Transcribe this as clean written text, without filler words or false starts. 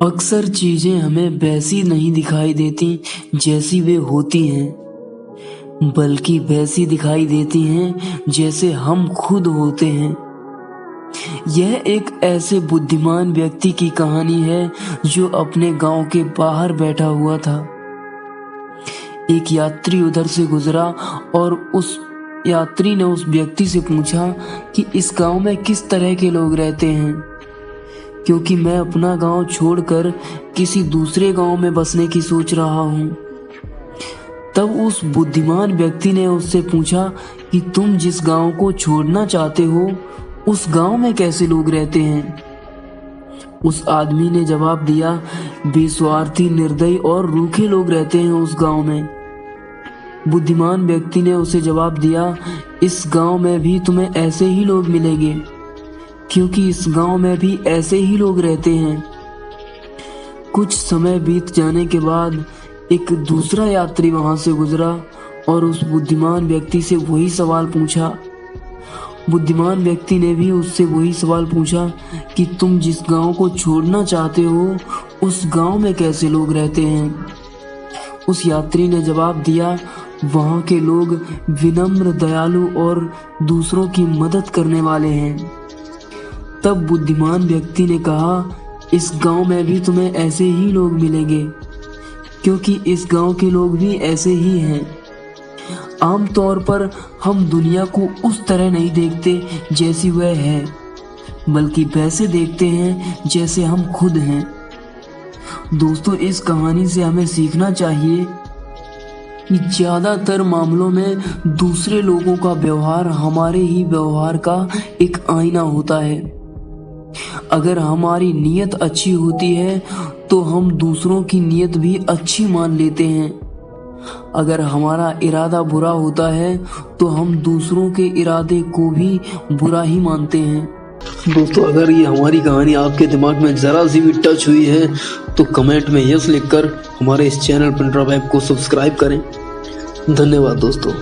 अक्सर चीजें हमें वैसी नहीं दिखाई देती जैसी वे होती हैं, बल्कि वैसी दिखाई देती हैं जैसे हम खुद होते हैं। यह एक ऐसे बुद्धिमान व्यक्ति की कहानी है जो अपने गांव के बाहर बैठा हुआ था। एक यात्री उधर से गुजरा और उस यात्री ने उस व्यक्ति से पूछा कि इस गांव में किस तरह के लोग रहते हैं, क्योंकि मैं अपना गांव छोड़कर किसी दूसरे गांव में बसने की सोच रहा हूं। तब उस बुद्धिमान व्यक्ति ने उससे पूछा कि तुम जिस गांव को छोड़ना चाहते हो उस गांव में कैसे लोग रहते हैं। उस आदमी ने जवाब दिया, बेस्वार्थी, निर्दयी और रूखे लोग रहते हैं उस गांव में। बुद्धिमान व्यक्ति ने उसे जवाब दिया, इस गांव में भी तुम्हें ऐसे ही लोग मिलेंगे, क्योंकि इस गांव में भी ऐसे ही लोग रहते हैं। कुछ समय बीत जाने के बाद एक दूसरा यात्री वहां से गुजरा और उस बुद्धिमान व्यक्ति से वही सवाल पूछा। बुद्धिमान व्यक्ति ने भी उससे वही सवाल पूछा कि तुम जिस गांव को छोड़ना चाहते हो उस गांव में कैसे लोग रहते हैं। उस यात्री ने जवाब दिया, वहां के लोग विनम्र, दयालु और दूसरों की मदद करने वाले हैं। तब बुद्धिमान व्यक्ति ने कहा, इस गांव में भी तुम्हें ऐसे ही लोग मिलेंगे, क्योंकि इस गांव के लोग भी ऐसे ही हैं। आमतौर पर हम दुनिया को उस तरह नहीं देखते जैसी वह है, बल्कि वैसे देखते हैं जैसे हम खुद हैं। दोस्तों, इस कहानी से हमें सीखना चाहिए कि ज्यादातर मामलों में दूसरे लोगों का व्यवहार हमारे ही व्यवहार का एक आईना होता है। अगर हमारी नीयत अच्छी होती है तो हम दूसरों की नीयत भी अच्छी मान लेते हैं। अगर हमारा इरादा बुरा होता है तो हम दूसरों के इरादे को भी बुरा ही मानते हैं। दोस्तों, अगर ये हमारी कहानी आपके दिमाग में जरा सी भी टच हुई है तो कमेंट में यस लिखकर हमारे इस चैनल पिनड्रॉप ऐप को सब्सक्राइब करें। धन्यवाद दोस्तों।